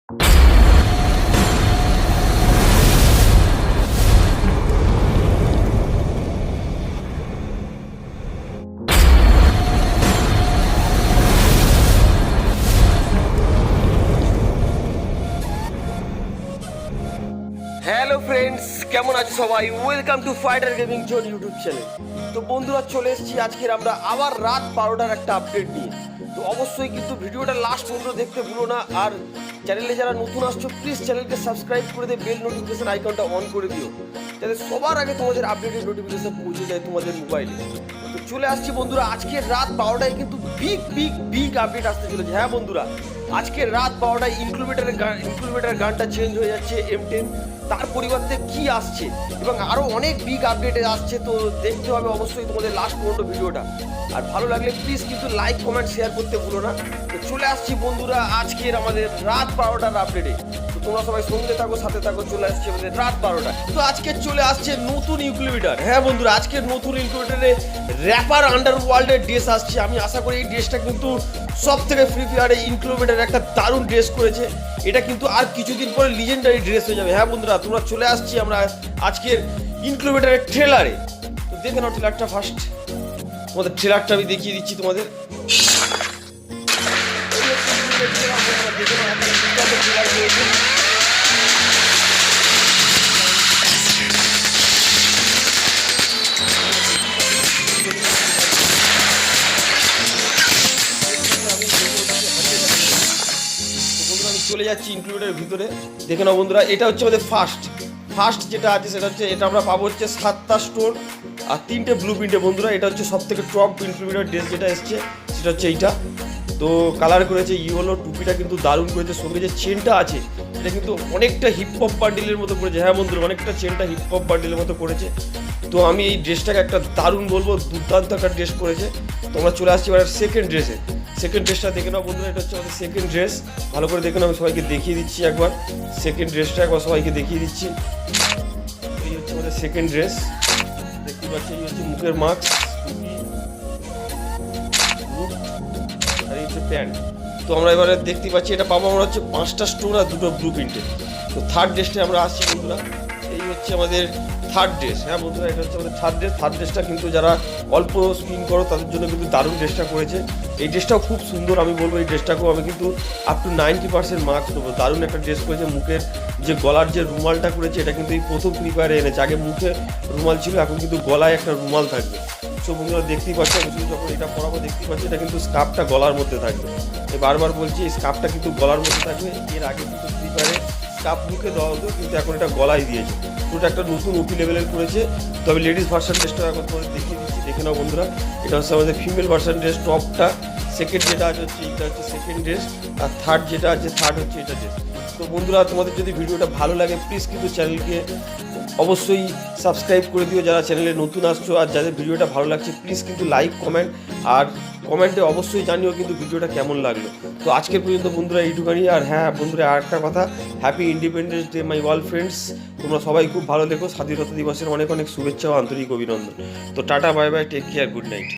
Hello friends, কেমন আছো সবাই? Welcome to fighter gaming zone YouTube channel. তো বন্ধুরা, চলে এসেছি আজকের আমরা আবার রাত 12টার একটা আপডেট নিয়ে। তো অবশ্যই কিন্তু ভিডিওটা লাস্ট পর্যন্ত দেখতে ভুলো না। আর চ্যানেলে যারা নতুন আসছো, প্লিজ চ্যানেলকে সাবস্ক্রাইব করে দিয়ে বেল নোটিফিকেশন আইকনটা অন করে দিও, যাতে সবার আগে তোমাদের আপডেটের নোটিফিকেশন পৌঁছে যায় তোমাদের মোবাইলে। তো চলে আসছি বন্ধুরা, আজকের রাত 12টায় কিন্তু বিগ আপডেট আসতে চলেছে। হ্যাঁ বন্ধুরা, আজকে রাত 12টায় ইনক্লুবেটার গানটা চেঞ্জ হয়ে যাচ্ছে M10। তার পরিবর্তে কি আসছে এবং আরও অনেক বিগ আপডেট আসছে, তো দেখতে হবে অবশ্যই তোমাদের লাস্ট পর্যন্ত ভিডিওটা। আর ভালো লাগলে প্লিজ কিন্তু লাইক কমেন্ট শেয়ার করতে ভুলো না। তো চলে আসছি বন্ধুরা আজকের আমাদের রাত 12টার আপডেটে। তো তোমরা সবাই সঙ্গে থাকো, সাথে থাকো। চলে আসছে আমাদের রাত 12টা। তো আজকে চলে আসছে নতুন ইনক্লুবেটার। হ্যাঁ বন্ধুরা, আজকের নতুন ইনক্লুবেটারে র্যাপার আন্ডারওয়ার্ল্ডের ড্রেস আসছে। আমি আশা করি এই ড্রেসটা কিন্তু সব থেকে ফ্রি ফায়ারে ইনক্লুবেটার একটা দারুণ ড্রেস করেছে। এটা কিন্তু আর কিছুদিন পরে লিজেন্ডারি ড্রেস হয়ে যাবে। হ্যাঁ বন্ধুরা, তোমরা চলে আসছি আমরা আজকের ইনক্লুবেটারের ট্রেলারে। তো দেখে নাও ট্রেলারটা ফার্স্ট। তোমাদের ট্রেলারটা আমি দেখিয়ে দিচ্ছি তোমাদের। চলে যাচ্ছি ইনক্লুবেটারের ভিতরে। দেখে নাও বন্ধুরা, এটা হচ্ছে আমাদের ফার্স্ট যেটা আছে সেটা হচ্ছে, এটা আমরা পাবো হচ্ছে 7টা স্টোন আর 3টে ব্লু প্রিন্টে। বন্ধুরা, এটা হচ্ছে সব থেকে টপ ইনক্লুবেটার ড্রেস যেটা এসছে সেটা হচ্ছে এইটা। তো কালার করেছে ইয়েলো, টুপিটা কিন্তু দারুণ করেছে। সঙ্গে যে চেনটা আছে সেটা কিন্তু অনেকটা হিপহপ বান্ডিলের মতো করেছে। হ্যাঁ বন্ধুরা, অনেকটা চেনটা হিপহপ বান্ডিলের মতো করেছে। তো আমি এই ড্রেসটাকে একটা দারুণ বলবো, দুর্দান্ত একটা ড্রেস করেছে। তোমরা চলে আসছি এবার সেকেন্ড ড্রেসটা দেখে নাও বন্ধুরা। এটা হচ্ছে আমাদের সেকেন্ড ড্রেস। ভালো করে দেখে নাও, আমি সবাইকে দেখিয়ে দিচ্ছি একবার। সেকেন্ড ড্রেসটা একবার সবাইকে দেখিয়ে দিচ্ছি। এই হচ্ছে আমাদের সেকেন্ড ড্রেস। দেখতে পাচ্ছি এই হচ্ছে মুখের মাস্ক, আর এই হচ্ছে প্যান্ট। তো আমরা এবারে দেখতে পাচ্ছি এটা পাবো আমরা হচ্ছে 5টা স্টোন আর 2টো ব্লু প্রিন্টে। তো থার্ড ড্রেসটা আমরা আসছি বন্ধুরা। এই হচ্ছে আমাদের থার্ড ড্রেস। হ্যাঁ বন্ধুরা, এটা হচ্ছে আমাদের থার্ড ড্রেসটা কিন্তু যারা অল্প স্পিন করো তাদের জন্য কিন্তু দারুণ ড্রেসটা করেছে। এই ড্রেসটাও খুব সুন্দর। আমি বলবো এই ড্রেসটাকেও আমি কিন্তু আপ টু 90% মার্কস দেবো। দারুণ একটা ড্রেস করেছে। মুখের যে গলার যে রুমালটা করেছে, এটা কিন্তু এই প্রথম ফ্রি ফায়ারে এনেছে। আগে মুখে রুমাল ছিল, এখন কিন্তু গলায় একটা রুমাল থাকবে। সো বন্ধুরা দেখতেই পাচ্ছি, আমি শুধু যখন এটা পরাবো দেখতেই পাচ্ছি এটা কিন্তু স্কার্ফটা গলার মধ্যে থাকবে। বারবার বলছি, এই স্কার্ফটা কিন্তু গলার মধ্যে থাকবে। এর আগে কিন্তু ফ্রি ফায়ারে স্কার্ফ মুখে দেওয়া হতো, কিন্তু এখন এটা গলায় দিয়েছে। তো এটা একটা নতুন ওপি লেভেলের করেছে। তবে লেডিস ভার্সন ড্রেসটা এখন তোমাদের দেখিয়ে দিচ্ছি, দেখে নাও বন্ধুরা। এটা হচ্ছে আমাদের ফিমেল ভার্সন ড্রেস। টপটা সেকেন্ড যেটা আছে হচ্ছে এটা হচ্ছে সেকেন্ড ড্রেস, আর থার্ড যেটা আছে থার্ড হচ্ছে এটা ড্রেস। তো বন্ধুরা, তোমাদের যদি ভিডিওটা ভালো লাগে প্লিজ কিন্তু চ্যানেলকে অবশ্যই সাবস্ক্রাইব করে দিও যারা চ্যানেলে নতুন আসছো। আর যাদের ভিডিওটা ভালো লাগছে প্লিজ কিন্তু লাইক কমেন্ট, আর কমেন্টে অবশ্যই জানিও কিন্তু ভিডিওটা কেমন লাগলো। তো আজকের পর্যন্ত বন্ধুরা এইটুখানি। আর হ্যাঁ বন্ধুরা, আর একটা কথা, happy independence day my all friends. তোমরা সবাই খুব ভালো দেখো। স্বাধীনতা দিবসের অনেক অনেক শুভেচ্ছা ও আন্তরিক অভিনন্দন। তো tata, bye bye, take care, good night.